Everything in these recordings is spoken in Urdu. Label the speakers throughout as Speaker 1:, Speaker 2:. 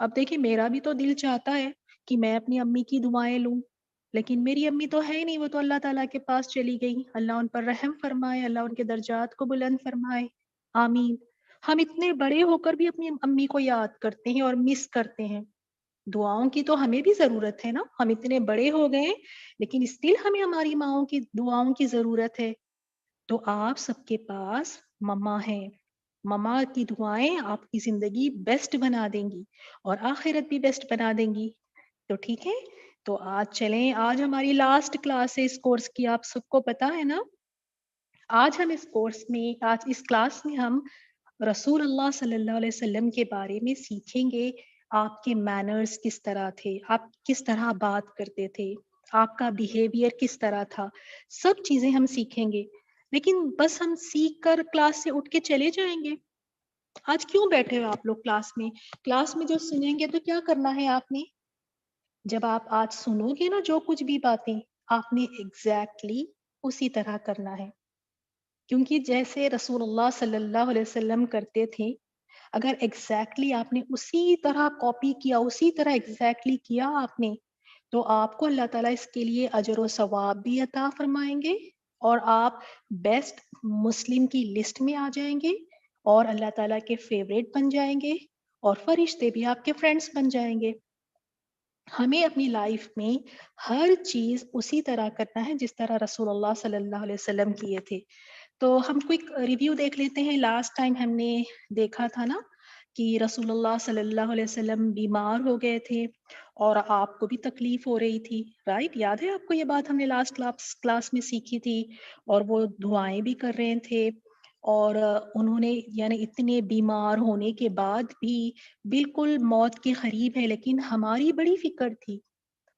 Speaker 1: اب دیکھیں میرا بھی تو دل چاہتا ہے کہ میں اپنی امی کی دعائیں لوں، لیکن میری امی تو ہے ہی نہیں، وہ تو اللہ تعالیٰ کے پاس چلی گئی. اللہ ان پر رحم فرمائے، اللہ ان کے درجات کو بلند فرمائے، آمین. ہم اتنے بڑے ہو کر بھی اپنی امی کو یاد کرتے ہیں اور مس کرتے ہیں. دعاؤں کی تو ہمیں بھی ضرورت ہے نا، ہم اتنے بڑے ہو گئے لیکن اسٹل ہمیں ہماری ماؤں کی دعاؤں کی ضرورت ہے. تو آپ سب کے پاس مما ہیں، مما کی دعائیں آپ کی زندگی بیسٹ بنا دیں گی اور آخرت بھی بیسٹ بنا دیں گی. تو ٹھیک ہے، تو آج چلیں، آج ہماری لاسٹ کلاس ہے اس کورس کی، آپ سب کو پتا ہے نا. آج ہم اس کورس میں، آج اس کلاس میں ہم رسول اللہ صلی اللہ علیہ وسلم کے بارے میں سیکھیں گے. آپ کے مینرز کس طرح تھے، آپ کس طرح بات کرتے تھے، آپ کا بیہیویئر کس طرح تھا، سب چیزیں ہم سیکھیں گے. لیکن بس ہم سیکھ کر کلاس سے اٹھ کے چلے جائیں گے؟ آج کیوں بیٹھے ہو آپ لوگ کلاس میں؟ کلاس میں جو سنیں گے تو کیا کرنا ہے آپ نے؟ جب آپ آج سنو گے نا جو کچھ بھی باتیں، آپ نے ایگزیکٹلی اسی طرح کرنا ہے. کیونکہ جیسے رسول اللہ صلی اللہ علیہ وسلم کرتے تھے، اگر ایگزیکٹلی آپ نے اسی طرح کاپی کیا، اسی طرح ایگزیکٹلی کیا آپ نے، تو آپ کو اللہ تعالیٰ اس کے لیے اجر و ثواب بھی عطا فرمائیں گے اور آپ بیسٹ مسلم کی لسٹ میں آ جائیں گے اور اللہ تعالیٰ کے فیوریٹ بن جائیں گے اور فرشتے بھی آپ کے فرینڈس بن جائیں گے. ہمیں اپنی لائف میں ہر چیز اسی طرح کرنا ہے جس طرح رسول اللہ صلی اللہ علیہ وسلم کیے تھے. تو ہم کوئی ریویو دیکھ لیتے ہیں. لاسٹ ٹائم ہم نے دیکھا تھا نا کہ رسول اللہ صلی اللہ علیہ وسلم بیمار ہو گئے تھے اور آپ کو بھی تکلیف ہو رہی تھی، رائٹ؟ یاد ہے آپ کو یہ بات؟ ہم نے لاسٹ کلاس میں سیکھی تھی. اور وہ دعائیں بھی کر رہے تھے اور انہوں نے یعنی اتنے بیمار ہونے کے بعد بھی بالکل موت کے قریب ہے، لیکن ہماری بڑی فکر تھی.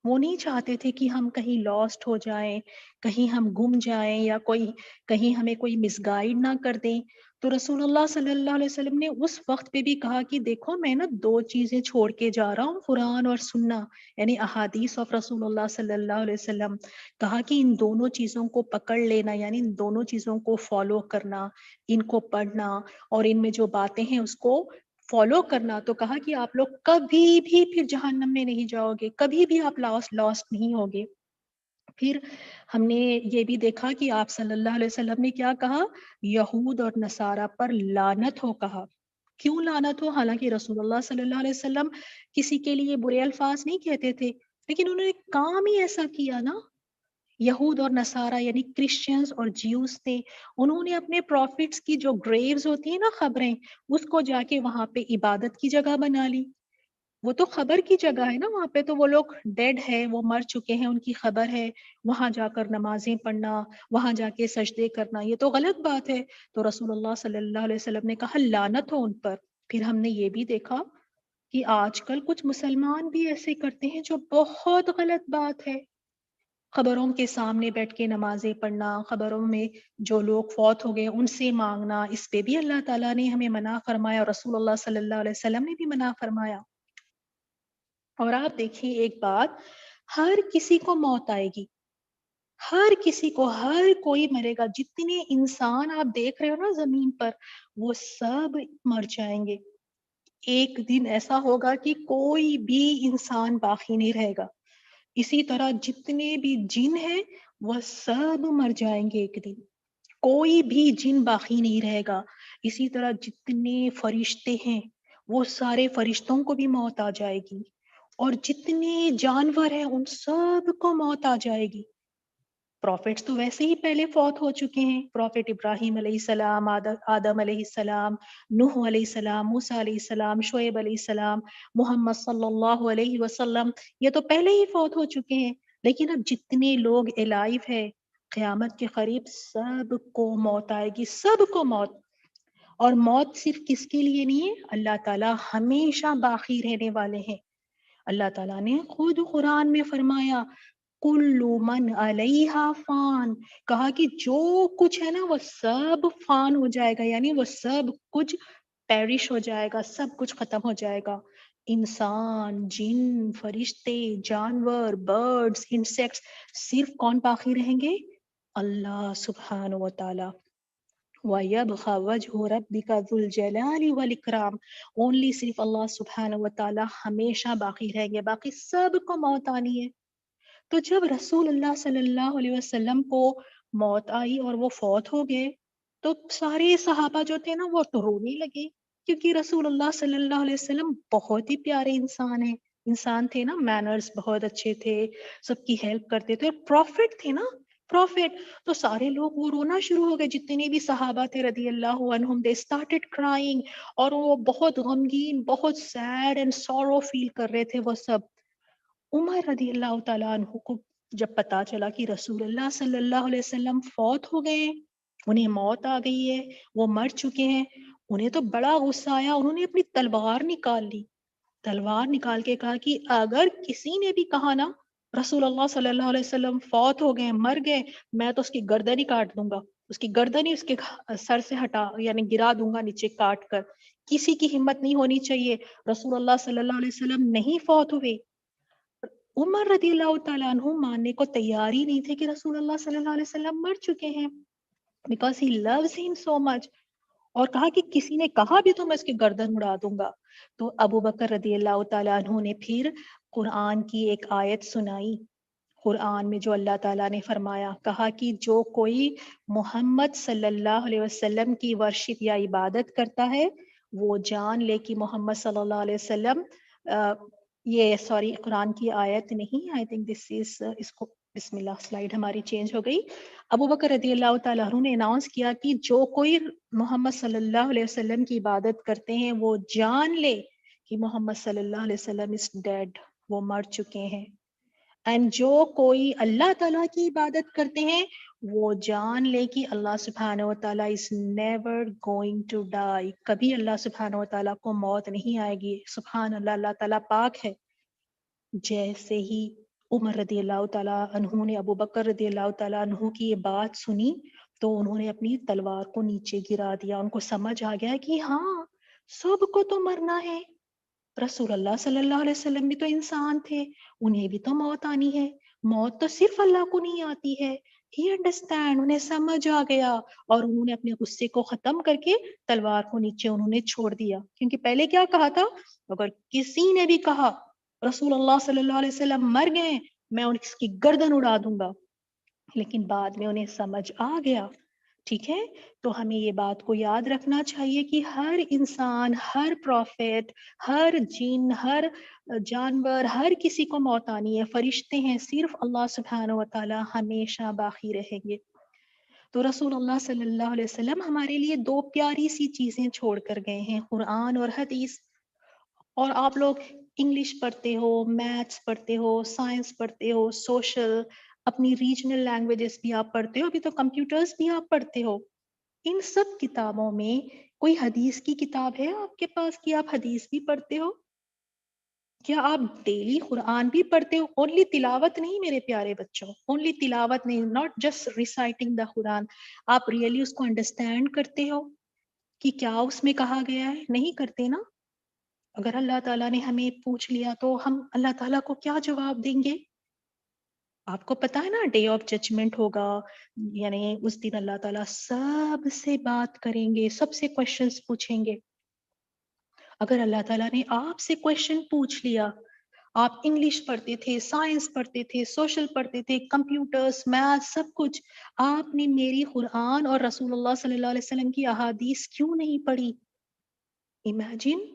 Speaker 1: وہ نہیں چاہتے تھے کہ ہم کہیں لاسٹ ہو جائیں، کہیں ہم گم جائیں یا کہیں ہمیں کوئی مس گائیڈ نہ کر دیں. تو رسول اللہ صلی اللہ علیہ وسلم نے اس وقت پہ بھی کہا کہ دیکھو میں نا 2 چیزیں چھوڑ کے جا رہا ہوں، قرآن اور سننا، یعنی احادیث آف رسول اللہ صلی اللہ علیہ وسلم. کہا کہ ان دونوں چیزوں کو پکڑ لینا، یعنی ان دونوں چیزوں کو فالو کرنا، ان کو پڑھنا اور ان میں جو باتیں ہیں اس کو فالو کرنا. تو کہا کہ آپ لوگ کبھی بھی پھر جہنم میں نہیں جاؤ گے، کبھی بھی آپ لاسٹ نہیں ہوگے. پھر ہم نے یہ بھی دیکھا کہ آپ صلی اللہ علیہ وسلم نے کیا کہا؟ یہود اور نصارہ پر لعنت ہو کہا. کیوں لعنت ہو؟ حالانکہ رسول اللہ صلی اللہ علیہ وسلم کسی کے لیے برے الفاظ نہیں کہتے تھے، لیکن انہوں نے کام ہی ایسا کیا نا. یہود اور نصارہ یعنی کرسچنز اور جیوز تھے، انہوں نے اپنے پروفٹس کی جو گریوز ہوتی ہیں نا، قبریں، اس کو جا کے وہاں پہ عبادت کی جگہ بنا لی. وہ تو خبر کی جگہ ہے نا، وہاں پہ تو وہ لوگ ڈیڈ ہے، وہ مر چکے ہیں، ان کی خبر ہے. وہاں جا کر نمازیں پڑھنا، وہاں جا کے سجدے کرنا، یہ تو غلط بات ہے. تو رسول اللہ صلی اللہ علیہ وسلم نے کہا لعنت ہو ان پر. پھر ہم نے یہ بھی دیکھا کہ آج کل کچھ مسلمان بھی ایسے کرتے ہیں جو بہت غلط بات ہے. خبروں کے سامنے بیٹھ کے نمازیں پڑھنا، خبروں میں جو لوگ فوت ہو گئے ان سے مانگنا، اس پہ بھی اللہ تعالیٰ نے ہمیں منع فرمایا اور رسول اللہ صلی اللہ علیہ وسلم نے بھی منع فرمایا. اور آپ دیکھیں ایک بات، ہر کسی کو موت آئے گی، ہر کسی کو، ہر کوئی مرے گا. جتنے انسان آپ دیکھ رہے ہو نا زمین پر، وہ سب مر جائیں گے. ایک دن ایسا ہوگا کہ کوئی بھی انسان باقی نہیں رہے گا. اسی طرح جتنے بھی جن ہیں وہ سب مر جائیں گے ایک دن، کوئی بھی جن باقی نہیں رہے گا. اسی طرح جتنے فرشتے ہیں وہ سارے فرشتوں کو بھی موت آ جائے گی، اور جتنے جانور ہیں ان سب کو موت آ جائے گی. پروفٹس تو ویسے ہی پہلے فوت ہو چکے ہیں، پروفٹ ابراہیم علیہ السلام، آدم علیہ السلام، نوح علیہ السلام، موسیٰ علیہ السلام، شعیب علیہ السلام، محمد صلی اللہ علیہ وسلم، یہ تو پہلے ہی فوت ہو چکے ہیں. لیکن اب جتنے لوگ الائیو ہے قیامت کے قریب، سب کو موت آئے گی، سب کو موت. اور موت صرف کس کے لیے نہیں ہے؟ اللہ تعالیٰ ہمیشہ باقی رہنے والے ہیں. اللہ تعالیٰ نے خود قرآن میں فرمایا کل من علیہا فان، کہا کہ جو کچھ ہے نا وہ سب فان ہو جائے گا، یعنی وہ سب کچھ پیرش ہو جائے گا، سب کچھ ختم ہو جائے گا. انسان، جن، فرشتے، جانور، برڈز، انسیکٹس، صرف کون باقی رہیں گے؟ اللہ سبحانہ و تعالی. وَيَبْقَى وَجْهُ رَبِّكَ ذُو الْجَلَالِ وَالْإِكْرَامِ. اونلی صرف اللہ سبحانہ و تعالیٰ ہمیشہ باقی رہیں گے، باقی سب کو موت آنی ہے. تو جب رسول اللہ صلی اللہ علیہ وسلم کو موت آئی اور وہ فوت ہو گئے تو سارے صحابہ جو تھے نا وہ تو رونے لگے، کیونکہ رسول اللہ صلی اللہ علیہ وسلم بہت ہی پیارے انسان تھے نا، مینرز بہت اچھے تھے، سب کی ہیلپ کرتے تھے اور پروفٹ تھے نا، پروفٹ. تو سارے لوگ وہ رونا شروع ہو گئے، جتنے بھی صحابہ تھے رضی اللہ عنہم، دے اسٹارٹڈ کرائنگ، اور وہ بہت غمگین، بہت سیڈ اینڈ سورو فیل کر رہے تھے وہ سب. عمر رضی اللہ تعالیٰ عنہ کو جب پتا چلا کہ رسول اللہ صلی اللہ علیہ وسلم فوت ہو گئے، انہیں موت آ گئی ہے، وہ مر چکے ہیں، انہیں تو بڑا غصہ آیا. انہوں نے اپنی تلوار نکال لی، تلوار نکال کے کہا کہ اگر کسی نے بھی کہا نا رسول اللہ صلی اللہ علیہ وسلم فوت ہو گئے، مر گئے، میں تو اس کی گردن ہی کاٹ دوں گا، اس کی گردن ہی اس کے سر سے ہٹا یعنی گرا دوں گا نیچے کاٹ کر. کسی کی ہمت نہیں ہونی چاہیے، رسول اللہ صلی اللہ علیہ وسلم نہیں فوت ہوئے. عمر رضی اللہ تعالیٰ عنہ ماننے کو تیار ہی نہیں تھے کہ رسول اللہ صلی اللہ علیہ وسلم مر چکے ہیں، because he loves him so much. اور کہا کہ کسی نے کہا بھی تو میں اس کی گردن اڑا دوں گا. تو ابو بکر رضی اللہ تعالیٰ عنہ نے پھر قرآن کی ایک آیت سنائی. قرآن میں جو اللہ تعالیٰ نے فرمایا، کہا کہ جو کوئی محمد صلی اللہ علیہ وسلم کی ورشپ یا عبادت کرتا ہے وہ جان لے کہ محمد صلی اللہ علیہ وسلم یہ سوری قرآن کی آیت نہیں، آئی تھنک دس از اس کو بسم اللہ، سلائیڈ ہماری چینج ہو گئی. ابو بکر رضی اللہ تعالیٰ عنہ نے اناؤنس کیا کہ جو کوئی محمد صلی اللہ علیہ وسلم کی عبادت کرتے ہیں وہ جان لے کہ محمد صلی اللہ علیہ وسلم از ڈیڈ، وہ مر چکے ہیں. اینڈ جو کوئی اللہ تعالیٰ کی عبادت کرتے ہیں وہ جان لے کہ اللہ سبحانہ و تعالیٰ is never going to die. کبھی اللہ سبحانہ و تعالیٰ کو موت نہیں آئے گی. سبحان اللہ، اللہ تعالیٰ پاک ہے. جیسے ہی عمر رضی اللہ تعالیٰ عنہ نے ابو بکر رضی اللہ تعالیٰ عنہ کی یہ بات سنی تو انہوں نے اپنی تلوار کو نیچے گرا دیا. ان کو سمجھ آ گیا کہ ہاں سب کو تو مرنا ہے، رسول اللہ صلی اللہ علیہ وسلم بھی تو انسان تھے، انہیں بھی تو موت آنی ہے، موت تو صرف اللہ کو نہیں آتی ہے. ہی انڈرسٹینڈ، انہیں سمجھ آ گیا اور انہوں نے اپنے غصے کو ختم کر کے تلوار کو نیچے انہوں نے چھوڑ دیا. کیونکہ پہلے کیا کہا تھا، اگر کسی نے بھی کہا رسول اللہ صلی اللہ علیہ وسلم مر گئے میں اس کی گردن اڑا دوں گا، لیکن بعد میں انہیں سمجھ آ گیا. ٹھیک ہے، تو ہمیں یہ بات کو یاد رکھنا چاہیے کہ ہر انسان، ہر پروفیٹ، ہر جن، ہر جانور، ہر کسی کو موت آنی ہے. فرشتے ہیں صرف اللہ سبحانہ و تعالی ہمیشہ باقی رہیں گے. تو رسول اللہ صلی اللہ علیہ وسلم ہمارے لیے دو پیاری سی چیزیں چھوڑ کر گئے ہیں، قرآن اور حدیث. اور آپ لوگ انگلش پڑھتے ہو، میتھس پڑھتے ہو، سائنس پڑھتے ہو، سوشل، اپنی ریجنل لینگویجز بھی آپ پڑھتے ہو، ابھی تو کمپیوٹرز بھی آپ پڑھتے ہو. ان سب کتابوں میں کوئی حدیث کی کتاب ہے آپ کے پاس کہ آپ حدیث بھی پڑھتے ہو؟ کیا آپ ڈیلی قرآن بھی پڑھتے ہو؟ اونلی تلاوت نہیں میرے پیارے بچوں، اونلی تلاوت نہیں، ناٹ جسٹ ریسائٹنگ دا قرآن. آپ ریئلی اس کو انڈرسٹینڈ کرتے ہو کہ کیا اس میں کہا گیا ہے؟ نہیں کرتے نا. اگر اللہ تعالیٰ نے ہمیں پوچھ لیا تو ہم اللہ تعالیٰ کو کیا جواب دیں گے؟ آپ کو پتا ہے نا ڈے آف ججمنٹ ہوگا، یعنی اس دن اللہ تعالیٰ سب سے بات کریں گے، سب سے کوشچنس پوچھیں گے. اگر اللہ تعالیٰ نے آپ سے کوشچن پوچھ لیا، آپ انگلش پڑھتے تھے، سائنس پڑھتے تھے، سوشل پڑھتے تھے، کمپیوٹرز، میتھ، سب کچھ، آپ نے میری قرآن اور رسول اللہ صلی اللہ علیہ وسلم کی احادیث کیوں نہیں پڑھی؟ امیجن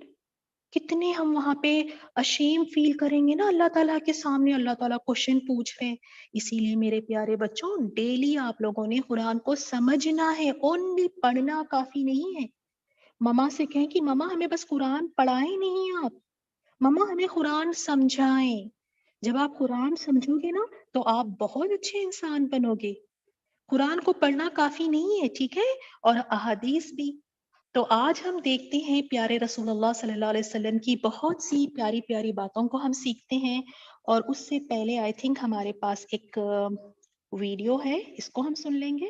Speaker 1: کتنے ہم وہاں پہ اشیم فیل کریں گے نا اللہ تعالیٰ کے سامنے. اللہ تعالیٰ کوشچن پوچھ رہے ہیں. اسی لیے میرے پیارے بچوں ڈیلی آپ لوگوں نے قرآن کو سمجھنا ہے، اونلی پڑھنا کافی نہیں ہے. مما سے کہیں کہ مما ہمیں بس قرآن پڑھائیں نہیں، آپ مما ہمیں قرآن سمجھائیں. جب آپ قرآن سمجھو گے نا تو آپ بہت اچھے انسان بنو گے. قرآن کو پڑھنا کافی نہیں ہے، ٹھیک ہے، اور احادیث بھی. تو آج ہم دیکھتے ہیں پیارے رسول اللہ صلی اللہ علیہ وسلم کی بہت سی پیاری پیاری باتوں کو ہم سیکھتے ہیں. اور اس سے پہلے آئی تھنک ہمارے پاس ایک ویڈیو ہے، اس کو ہم سن لیں گے.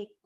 Speaker 1: 1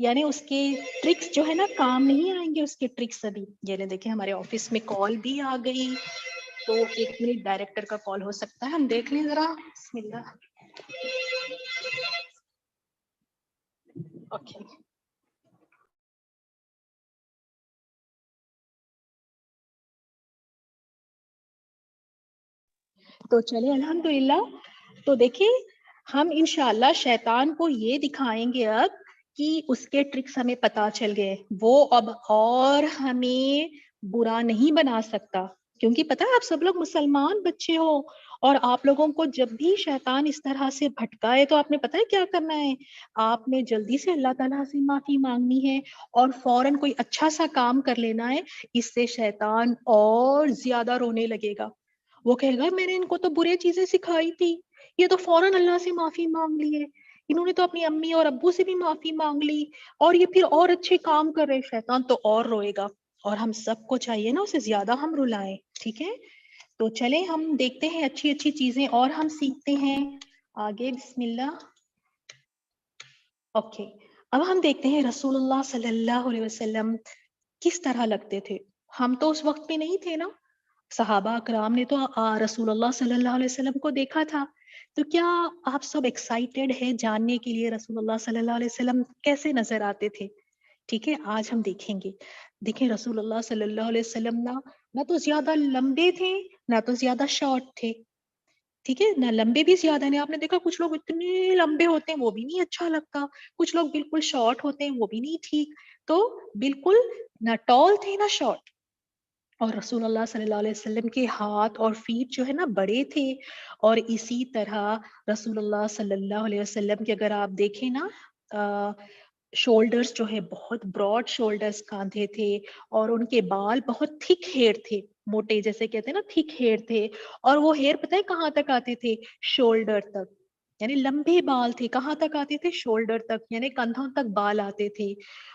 Speaker 1: یعنی اس کے ٹرکس جو ہے نا کام نہیں آئیں گے اس کے ٹرکس ابھی. یہ لے دیکھیں ہمارے آفس میں کال بھی آ گئی, تو 1 منٹ ڈائریکٹر کا کال ہو سکتا ہے, ہم دیکھ لیں ذرا. بسم اللہ. اوکے تو چلے الحمدللہ. تو دیکھیں ہم انشاءاللہ شیطان کو یہ دکھائیں گے اب کہ اس کے ٹرکس ہمیں پتا چل گئے, وہ اب اور ہمیں برا نہیں بنا سکتا. کیونکہ پتہ ہے آپ سب لوگ مسلمان بچے ہو, اور آپ لوگوں کو جب بھی شیطان اس طرح سے بھٹکائے تو آپ نے پتہ ہے کیا کرنا ہے, آپ نے جلدی سے اللہ تعالیٰ سے معافی مانگنی ہے اور فوراً کوئی اچھا سا کام کر لینا ہے. اس سے شیطان اور زیادہ رونے لگے گا. وہ کہے گا میں نے ان کو تو برے چیزیں سکھائی تھی, یہ تو فوراً اللہ سے معافی مانگ لی ہے, انہوں نے تو اپنی امی اور ابو سے بھی معافی مانگ لی, اور یہ پھر اور اچھے کام کر رہے. شیطان تو اور روئے گا, اور ہم سب کو چاہیے نا اسے زیادہ ہم رلائیں. ٹھیک ہے, تو چلیں ہم دیکھتے ہیں اچھی اچھی چیزیں اور ہم سیکھتے ہیں آگے. بسم اللہ. اوکے, اب ہم دیکھتے ہیں رسول اللہ صلی اللہ علیہ وسلم کس طرح لگتے تھے. ہم تو اس وقت میں نہیں تھے نا, صحابہ اکرام نے تو رسول اللہ صلی اللہ علیہ وسلم کو دیکھا تھا. تو کیا آپ سب ایکسائٹیڈ ہیں جاننے کے لیے رسول اللہ صلی اللہ علیہ وسلم کیسے نظر آتے تھے؟ ٹھیک ہے, آج ہم دیکھیں گے. دیکھیں رسول اللہ صلی اللہ علیہ وسلم نہ تو زیادہ لمبے تھے نہ تو زیادہ شارٹ تھے. ٹھیک ہے, نہ لمبے بھی زیادہ نہیں. آپ نے دیکھا کچھ لوگ اتنے لمبے ہوتے ہیں وہ بھی نہیں اچھا لگتا, کچھ لوگ بالکل شارٹ ہوتے ہیں وہ بھی نہیں ٹھیک. تو بالکل نہ ٹال تھے نہ شارٹ. اور رسول اللہ صلی اللہ علیہ وسلم کے ہاتھ اور فیٹ جو ہے نا بڑے تھے. اور اسی طرح رسول اللہ صلی اللہ علیہ وسلم کے اگر آپ دیکھیں نا شولڈرز جو ہے بہت براڈ شولڈرز کاندھے تھے, اور ان کے بال بہت تھک ہیئر تھے, موٹے جیسے کہتے ہیں نا تھک ہیئر تھے. اور وہ ہیئر پتہ ہے کہاں تک آتے تھے؟ شولڈر تک. یعنی لمبے بال تھے, کہاں تک آتے تھے؟ شولڈر تک, یعنی کندھوں تک بال آتے تھے.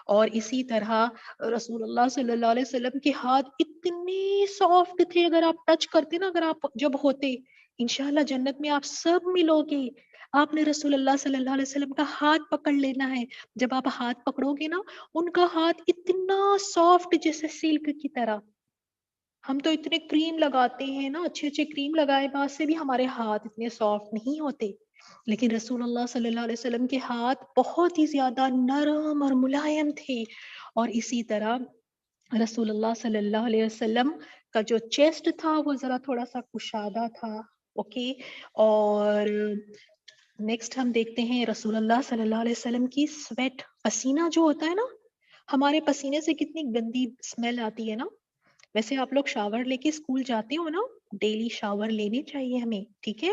Speaker 1: اور اسی طرح رسول اللہ صلی اللہ علیہ وسلم کے ہاتھ اتنے سافٹ تھے, اگر آپ ٹچ کرتے نا, اگر آپ جب ہوتے انشاءاللہ جنت میں آپ سب ملو گے. آپ نے رسول اللہ صلی اللہ علیہ وسلم کا ہاتھ پکڑ لینا ہے. جب آپ ہاتھ پکڑو گے نا, ان کا ہاتھ اتنا سافٹ جیسے سلک کی طرح. ہم تو اتنے کریم لگاتے ہیں نا, اچھے اچھے کریم لگائے بعد سے بھی ہمارے ہاتھ اتنے سافٹ نہیں ہوتے, لیکن رسول اللہ صلی اللہ علیہ وسلم کے ہاتھ بہت ہی زیادہ نرم اور ملائم تھے. اور اسی طرح رسول اللہ صلی اللہ علیہ وسلم کا جو چیسٹ تھا وہ ذرا تھوڑا سا کشادہ تھا. اوکے, اور نیکسٹ ہم دیکھتے ہیں رسول اللہ صلی اللہ علیہ وسلم کی سویٹ, پسینہ جو ہوتا ہے نا, ہمارے پسینے سے کتنی گندی اسمیل آتی ہے نا. ویسے آپ لوگ شاور لے کے اسکول جاتے ہو نا, ڈیلی شاور لینے چاہیے ہمیں. ٹھیک ہے,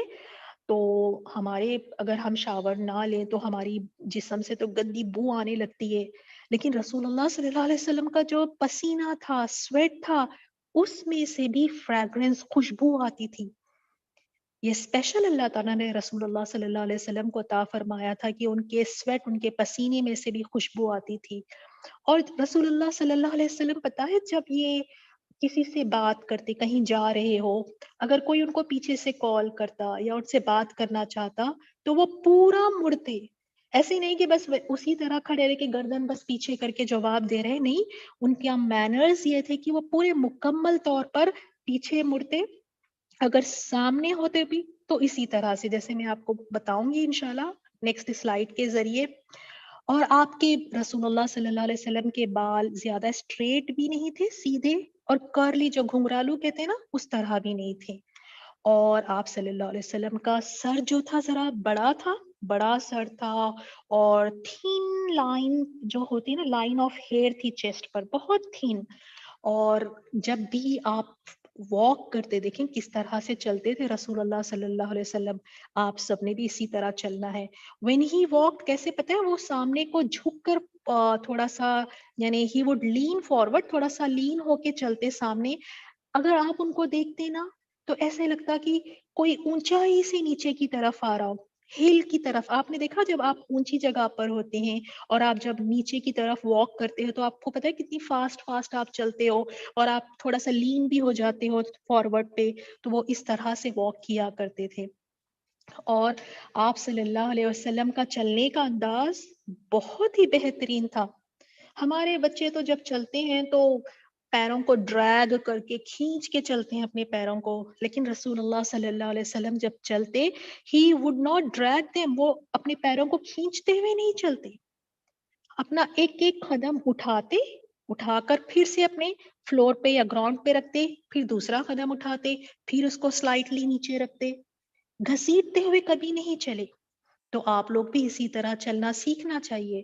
Speaker 1: تو ہمارے اگر ہم شاور نہ لیں تو ہماری جسم سے تو گندی بو آنے لگتی ہے, لیکن رسول اللہ صلی اللہ علیہ وسلم کا جو پسینہ تھا, سویٹ تھا, اس میں سے بھی فریگرنس, خوشبو آتی تھی. یہ اسپیشل اللہ تعالیٰ نے رسول اللہ صلی اللہ علیہ وسلم کو عطا فرمایا تھا کہ ان کے سویٹ, ان کے پسینے میں سے بھی خوشبو آتی تھی. اور رسول اللہ صلی اللہ علیہ وسلم پتہ ہے جب یہ کسی سے بات کرتے, کہیں جا رہے ہو, اگر کوئی ان کو پیچھے سے کال کرتا یا ان سے بات کرنا چاہتا تو وہ پورا مڑتے. ایسے نہیں کہ بس اسی طرح کھڑے رہ کے گردن بس پیچھے کر کے جواب دے رہے, نہیں, ان کے مینرز یہ تھے کہ وہ پورے مکمل طور پر پیچھے مڑتے. اگر سامنے ہوتے بھی تو اسی طرح سے, جیسے میں آپ کو بتاؤں گی انشاءاللہ نیکسٹ سلائیڈ کے ذریعے. اور آپ کے رسول اللہ صلی اللہ علیہ وسلم کے بال زیادہ اسٹریٹ بھی نہیں تھے, سیدھے اور کرلی جو گھنگرالو کہتے ہیں نا اس طرح بھی نہیں تھے. اور آپ صلی اللہ علیہ وسلم کا سر جو تھا ذرا بڑا تھا, بڑا سر تھا, اور تھین لائن جو ہوتی نا, لائن آف ہیئر تھی چیسٹ پر, بہت تھین. اور جب بھی آپ واک کرتے, دیکھیں کس طرح سے چلتے تھے رسول اللہ صلی اللہ علیہ وسلم, آپ سب نے بھی اسی طرح چلنا ہے. when he walked, کیسے پتہ ہے, وہ سامنے کو جھک کر تھوڑا سا, یعنی he would lean forward, تھوڑا سا لین ہو کے چلتے سامنے. اگر آپ ان کو دیکھتے نا تو ایسے لگتا کہ کوئی اونچائی سے نیچے کی طرف آ رہا ہو, ہل کی طرف. آپ نے دیکھا جب آپ اونچی جگہ پر ہوتے ہیں اور آپ جب نیچے کی طرف واک کرتے ہیں تو آپ کو پتہ ہے کتنی فاسٹ فاسٹ آپ چلتے ہو, اور آپ تھوڑا سا لین بھی ہو جاتے ہو فارورڈ پہ, تو وہ اس طرح سے واک کیا کرتے تھے. اور آپ صلی اللہ علیہ وسلم کا چلنے کا انداز بہت ہی بہترین تھا. ہمارے بچے تو جب چلتے ہیں تو پیروں کو ڈریگ کر کے کھینچ کے چلتے ہیں اپنے پیروں کو، لیکن رسول اللہ صلی اللہ علیہ وسلم جب چلتے he would not drag them، وہ اپنے پیروں کو کھینچتے ہوئے نہیں چلتے، اپنا ایک ایک قدم اٹھا کر پھر سے اپنے فلور پہ یا گراؤنڈ پہ رکھتے، پھر دوسرا قدم اٹھاتے، پھر اس کو سلائٹلی نیچے رکھتے، گھسیٹتے ہوئے کبھی نہیں چلے. تو آپ لوگ بھی اسی طرح چلنا سیکھنا چاہیے.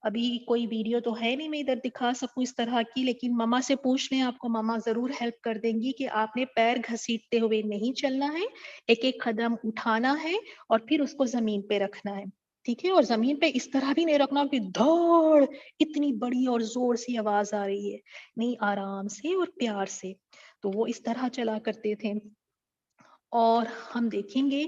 Speaker 1: ابھی کوئی ویڈیو تو ہے نہیں میں ادھر دکھا سکوں اس طرح کی، لیکن مما سے پوچھ لیں، آپ کو مما ضرور ہیلپ کر دیں گی کہ آپ نے پیر گھسیٹتے ہوئے نہیں چلنا ہے، ایک ایک قدم اٹھانا ہے اور پھر اس کو زمین پہ رکھنا ہے. ٹھیک ہے؟ اور زمین پہ اس طرح بھی نہیں رکھنا کہ دھڑ اتنی بڑی اور زور سی آواز آ رہی ہے، نہیں، آرام سے اور پیار سے. تو وہ اس طرح چلا کرتے تھے. اور ہم دیکھیں گے،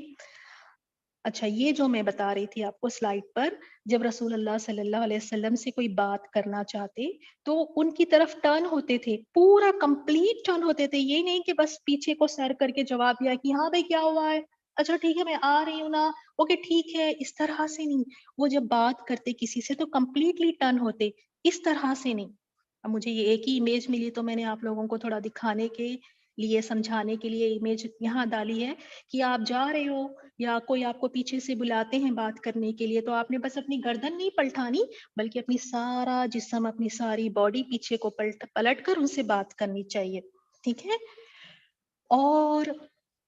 Speaker 1: اچھا یہ جو میں بتا رہی تھی آپ کو سلائڈ پر، جب رسول اللہ صلی اللہ علیہ وسلم سے کوئی بات کرنا چاہتے تو ان کی طرف ٹرن ہوتے تھے، پورا کمپلیٹ ٹرن ہوتے تھے. یہ نہیں کہ بس پیچھے کو سر کر کے جواب دیا کہ ہاں بھائی کیا ہوا ہے، اچھا ٹھیک ہے میں آ رہی ہوں نا، اوکے ٹھیک ہے، اس طرح سے نہیں. وہ جب بات کرتے کسی سے تو کمپلیٹلی ٹرن ہوتے، اس طرح سے نہیں. اب مجھے یہ ایک ہی امیج ملی تو میں نے آپ لوگوں کو تھوڑا دکھانے کے لیے، سمجھانے کے لیے امیج یہاں ڈالی ہے کہ آپ جا رہے ہو یا کوئی آپ کو پیچھے سے بلاتے ہیں بات کرنے کے لیے، تو آپ نے بس اپنی گردن نہیں پلٹانی بلکہ اپنی سارا جسم، اپنی ساری باڈی پیچھے کو پلٹ کر ان سے بات کرنی چاہیے. ٹھیک ہے؟ اور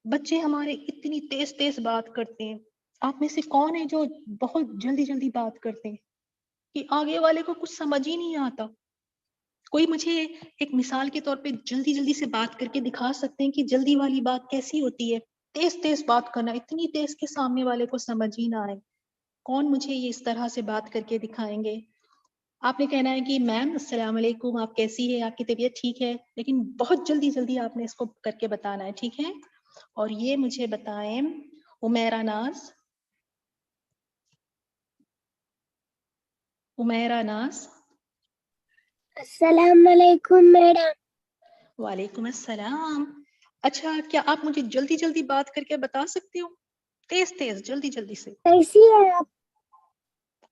Speaker 1: بچے ہمارے اتنی تیز تیز بات کرتے ہیں. آپ میں سے کون ہے جو بہت جلدی جلدی بات کرتے ہیں کہ آگے والے کو کچھ سمجھ ہی نہیں آتا؟ کوئی مجھے ایک مثال کے طور پہ جلدی جلدی سے بات کر کے دکھا سکتے ہیں کہ جلدی والی بات کیسی ہوتی ہے؟ تیز تیز بات کرنا، اتنی تیز کہ سامنے والے کو سمجھ ہی نہ آئے. کون مجھے یہ اس طرح سے بات کر کے دکھائیں گے؟ آپ نے کہنا ہے کہ میم السلام علیکم، آپ کیسی ہے، آپ کی طبیعت ٹھیک ہے، لیکن بہت جلدی جلدی آپ نے اس کو کر کے بتانا ہے. ٹھیک ہے؟ اور یہ مجھے بتائیں عمیرہ ناز، عمیرہ ناز.
Speaker 2: السلام علیکم میڈم.
Speaker 1: وعلیکم السلام. اچھا کیا آپ مجھے جلدی جلدی بات کر کے بتا سکتے ہو؟ تیز تیز جلدی جلدی سے،
Speaker 2: کیسی ہے آپ؟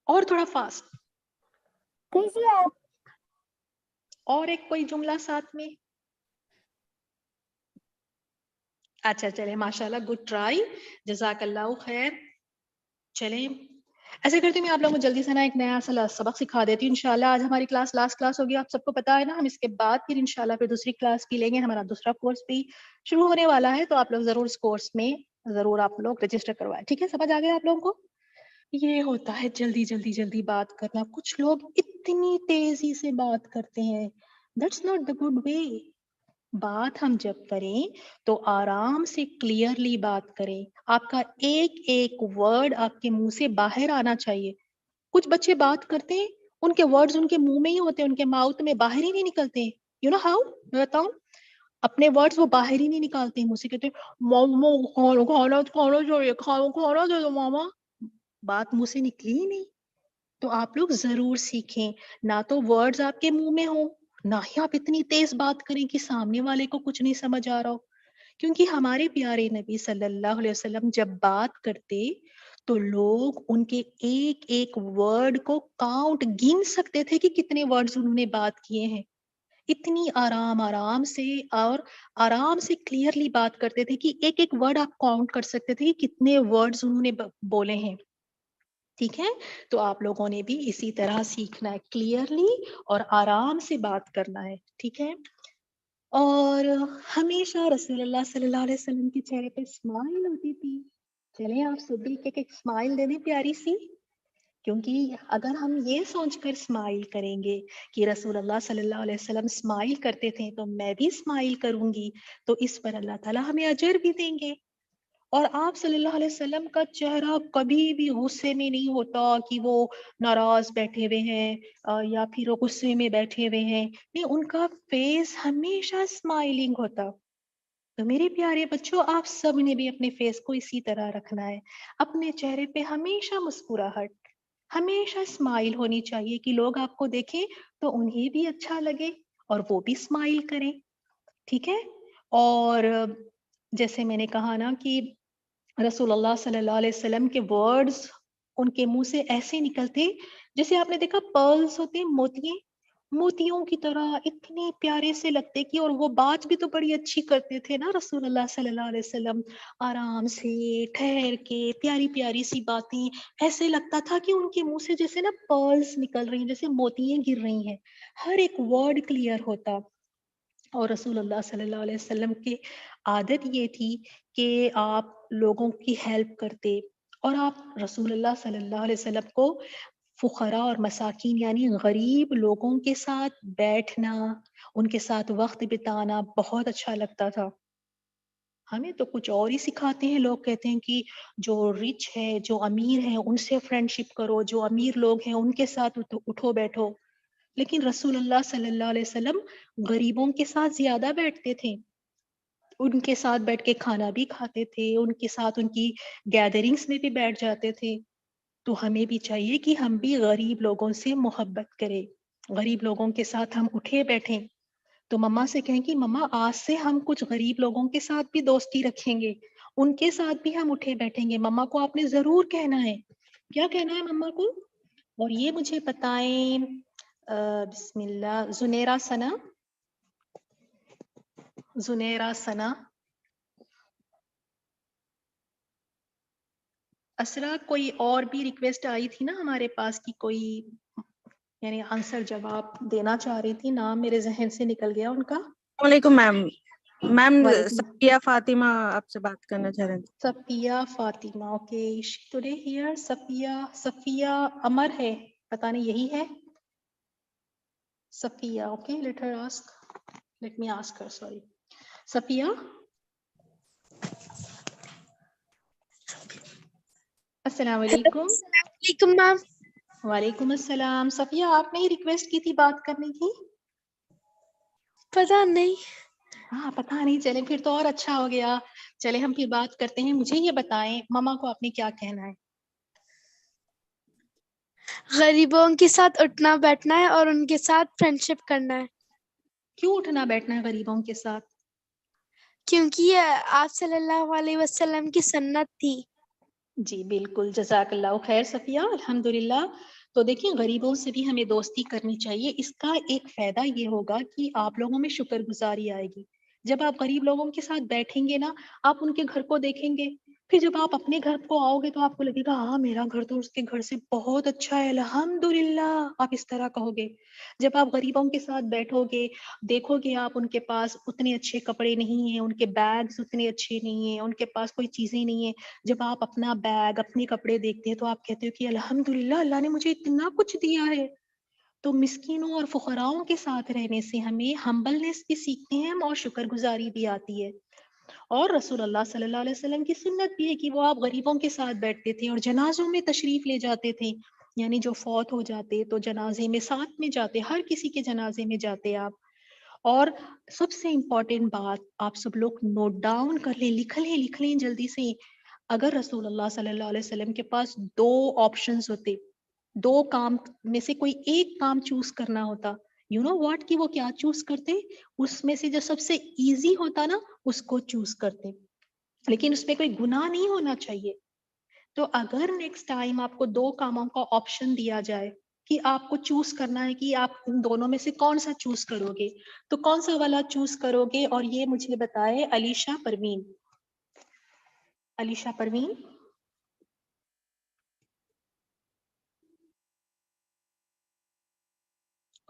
Speaker 1: اور تھوڑا فاسٹ،
Speaker 2: کیسی ہے آپ؟
Speaker 1: اور ایک کوئی جملہ ساتھ میں. اچھا چلے ماشاء اللہ، گڈ ٹرائی، جزاک اللہ خیر. چلیں ایسے کرتی ہوں، میں آپ لوگوں کو جلدی سے نا ایک نیا سبق سکھا دیتی ہوں. انشاءاللہ آج ہماری کلاس لاسٹ کلاس ہوگی، آپ سب کو پتا ہے نا. ہم اس کے بعد پھر انشاءاللہ پھر دوسری کلاس بھی لیں گے، ہمارا دوسرا کورس بھی شروع ہونے والا ہے، تو آپ لوگ ضرور اس کورس میں ضرور آپ لوگ رجسٹر کروائیں. ٹھیک ہے؟ سمجھ آ گیا آپ لوگوں کو؟ یہ ہوتا ہے جلدی جلدی جلدی بات کرنا. کچھ لوگ اتنی تیزی سے بات کرتے ہیں، that's not the good way. بات ہم جب کریں تو آرام سے کلیئرلی بات کریں. آپ کا ایک ایک ورڈ آپ کے منہ سے باہر آنا چاہیے. کچھ بچے بات کرتے ہیں، ان کے ورڈز ان کے منہ میں ہی ہوتے ہیں، ان کے ماؤتھ میں باہر ہی نہیں نکلتے. You know how? میں بتاؤں، اپنے ورڈز وہ باہر ہی نہیں نکالتے، منہ سے کہتے ماما کھانا چاہیے، کھانا دے دو ماما. بات منہ سے نکلی ہی نہیں. تو آپ لوگ ضرور سیکھیں، نہ تو ورڈز آپ کے منہ میں ہوں، نہ ہی آپ اتنی تیز بات کریں کہ سامنے والے کو کچھ نہیں سمجھ آ رہا ہو. کیونکہ ہمارے پیارے نبی صلی اللہ علیہ وسلم جب بات کرتے تو لوگ ان کے ایک ایک ورڈ کو کاؤنٹ، گن سکتے تھے کہ کتنے ورڈز انہوں نے بات کیے ہیں. اتنی آرام سے اور آرام سے کلیئرلی بات کرتے تھے کہ ایک ایک ورڈ آپ کاؤنٹ کر سکتے تھے کہ کتنے ورڈز انہوں نے بولے ہیں. ٹھیک ہے؟ تو آپ لوگوں نے بھی اسی طرح سیکھنا ہے، کلیئرلی اور آرام سے بات کرنا ہے. ٹھیک ہے؟ اور ہمیشہ رسول اللہ صلی اللہ علیہ وسلم کے چہرے پہ اسمائل ہوتی تھی. چلیں آپ سب بھی ایک ایک اسمائل دے دیں پیاری سی. کیونکہ اگر ہم یہ سوچ کر اسمائل کریں گے کہ رسول اللہ صلی اللہ علیہ وسلم اسمائل کرتے تھے تو میں بھی اسمائل کروں گی، تو اس پر اللہ تعالیٰ ہمیں اجر بھی دیں گے. اور آپ صلی اللہ علیہ وسلم کا چہرہ کبھی بھی غصے میں نہیں ہوتا کہ وہ ناراض بیٹھے ہوئے ہیں یا پھر وہ غصے میں بیٹھے ہوئے ہیں. نہیں، ان کا فیس ہمیشہ اسمائلنگ ہوتا. تو میرے پیارے بچوں، آپ سب نے بھی اپنے فیس کو اسی طرح رکھنا ہے. اپنے چہرے پہ ہمیشہ مسکراہٹ، ہمیشہ اسمائل ہونی چاہیے کہ لوگ آپ کو دیکھیں تو انہیں بھی اچھا لگے اور وہ بھی اسمائل کریں. ٹھیک ہے؟ اور جیسے میں نے کہا نا کہ رسول اللہ صلی اللہ علیہ وسلم کے ورڈز ان کے منہ سے ایسے نکلتے جیسے آپ نے دیکھا پرلز ہوتے ہیں، موتیوں کی طرح اتنے پیارے سے لگتے کہ، اور وہ بات بھی تو بڑی اچھی کرتے تھے نا رسول اللہ صلی اللہ علیہ وسلم، آرام سے ٹھہر کے پیاری پیاری سی باتیں، ایسے لگتا تھا کہ ان کے منہ سے جیسے نا پرلز نکل رہی ہیں، جیسے موتیاں گر رہی ہیں، ہر ایک ورڈ کلیئر ہوتا. اور رسول اللہ صلی اللہ علیہ وسلم کی عادت یہ تھی کہ آپ لوگوں کی ہیلپ کرتے، اور آپ رسول اللہ صلی اللہ علیہ وسلم کو فقراء اور مساکین یعنی غریب لوگوں کے ساتھ بیٹھنا، ان کے ساتھ وقت بتانا بہت اچھا لگتا تھا. ہمیں تو کچھ اور ہی سکھاتے ہیں، لوگ کہتے ہیں کہ جو رچ ہے، جو امیر ہیں ان سے فرینڈشپ کرو، جو امیر لوگ ہیں ان کے ساتھ اٹھو بیٹھو. لیکن رسول اللہ صلی اللہ علیہ وسلم غریبوں کے ساتھ زیادہ بیٹھتے تھے، ان کے ساتھ بیٹھ کے کھانا بھی کھاتے تھے، ان کے ساتھ ان کی گیدرنگز میں بھی بیٹھ جاتے تھے. تو ہمیں بھی چاہیے کہ ہم بھی غریب لوگوں سے محبت کریں، غریب لوگوں کے ساتھ ہم اٹھے بیٹھیں. تو مما سے کہیں کہ مما آج سے ہم کچھ غریب لوگوں کے ساتھ بھی دوستی رکھیں گے، ان کے ساتھ بھی ہم اٹھے بیٹھیں گے. مما کو آپ نے ضرور کہنا ہے. کیا کہنا ہے مما کو؟ اور یہ مجھے بتائیں، بسم اللہ، زنیرہ ثنا، اسرا، کوئی اور بھی ریکویسٹ آئی تھی نا ہمارے پاس کی کوئی یعنی آنسر جواب دینا چاہ رہی تھی، نام میرے ذہن سے نکل گیا ان کا.
Speaker 3: السلام علیکم میم. میم
Speaker 1: وعلیکم
Speaker 3: صفیہ فاطمہ آپ سے بات کرنا چاہ رہے تھے.
Speaker 1: Safia Fatima, okay, today here. Safia Amar ہے، پتہ نہیں یہی ہے Safia. Okay, let me ask her. Sorry Safia. السلام علیکم.
Speaker 2: السلام علیکم میم.
Speaker 1: وعلیکم السلام. صفیہ آپ نے ہی ریکویسٹ کی تھی بات کرنے کی.
Speaker 2: پتہ نہیں.
Speaker 1: ہاں پتہ نہیں، چلیں پھر تو اور اچھا ہو گیا. چلیں ہم پھر بات کرتے ہیں. مجھے یہ بتائیں ماما کو آپ نے کیا کہنا ہے؟
Speaker 2: غریبوں کے ساتھ اٹھنا بیٹھنا ہے اور ان کے ساتھ فرینڈ شپ کرنا ہے.
Speaker 1: کیوں اٹھنا بیٹھنا ہے غریبوں کے ساتھ؟
Speaker 2: کیونکہ یہ آپ صلی اللہ علیہ وسلم کی سنت تھی.
Speaker 1: جی بالکل، جزاک اللہ خیر صفیہ، الحمدللہ. تو دیکھیں غریبوں سے بھی ہمیں دوستی کرنی چاہیے. اس کا ایک فائدہ یہ ہوگا کہ آپ لوگوں میں شکر گزاری آئے گی. جب آپ غریب لوگوں کے ساتھ بیٹھیں گے نا، آپ ان کے گھر کو دیکھیں گے، پھر جب آپ اپنے گھر کو آؤ گے تو آپ کو لگے گا ہاں میرا گھر تو اس کے گھر سے بہت اچھا ہے، الحمدللہ، آپ اس طرح کہو گے. جب آپ غریبوں کے ساتھ بیٹھو گے، دیکھو گے آپ ان کے پاس اتنے اچھے کپڑے نہیں ہیں، ان کے بیگز اتنے اچھے نہیں ہیں، ان کے پاس کوئی چیزیں نہیں ہیں. جب آپ اپنا بیگ، اپنے کپڑے دیکھتے ہیں تو آپ کہتے ہو کہ الحمدللہ اللہ نے مجھے اتنا کچھ دیا ہے. تو مسکینوں اور فقراؤں کے ساتھ رہنے سے ہمیں ہمبلنس بھی سیکھتے ہیں ہم، اور شکر گزاری بھی آتی ہے. اور رسول اللہ صلی اللہ علیہ وسلم کی سنت بھی ہے کہ وہ آپ غریبوں کے ساتھ بیٹھتے تھے اور جنازوں میں تشریف لے جاتے تھے. یعنی جو فوت ہو جاتے تو جنازے میں ساتھ میں جاتے، ہر کسی کے جنازے میں جاتے آپ. اور سب سے امپورٹنٹ بات آپ سب لوگ نوٹ ڈاؤن کر لیں، لکھ لیں جلدی سے. اگر رسول اللہ صلی اللہ علیہ وسلم کے پاس 2 آپشنز ہوتے، 2 کام میں سے کوئی ایک کام چوز کرنا ہوتا، یو نو واٹ، کہ وہ کیا چوز کرتے؟ اس میں سے جو سب سے ایزی ہوتا نا اس کو چوز کرتے، لیکن اس میں کوئی گناہ نہیں ہونا چاہیے. تو اگر نیکسٹ ٹائم آپ کو 2 کاموں کا آپشن دیا جائے کہ آپ کو چوز کرنا ہے کہ آپ ان دونوں میں سے کون سا چوز کرو گے، تو کون سا والا چوز کرو گے؟ اور یہ مجھے بتائے علیشہ پروین.